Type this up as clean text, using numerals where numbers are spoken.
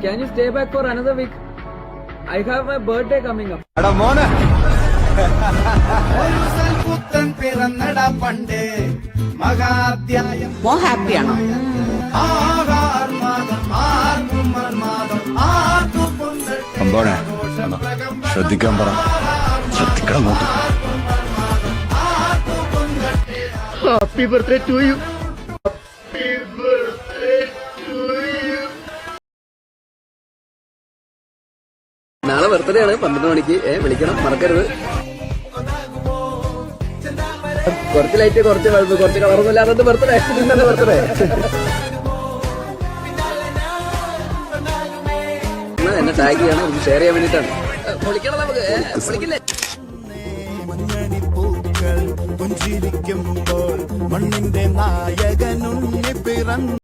Can you stay back for another week? I have my birthday coming up. എടാ മോനെ മോ ഹാപ്പിയാണോ? അമ്പോണേ ശ്രദ്ധിക്കാൻ പറ. ശ്രദ്ധിക്കണം നോട്ടു. Happy birthday to you. നാളെ ബർത്ത്ഡേ ആണ് 12 മണിക്ക്. വിളിക്കണം, മറക്കരുത്. കുറച്ച് ലൈറ്റ്, കുറച്ച് ബൾബ്, കുറച്ച് കളറൊന്നും ഇല്ലാതെ ബർത്ത്ഡേ ബർത്ത്ഡേ എന്നെ ടാഗ് ചെയ്യണം, ഷെയർ ചെയ്യാൻ വേണ്ടിട്ടാണ്. വിളിക്കണം നമുക്ക്, വിളിക്കില്ലേ? പുഞ്ചിരിക്കുമ്പോൾ മണ്ണിന്റെ നായകനുണ്ണി പിറന്നു.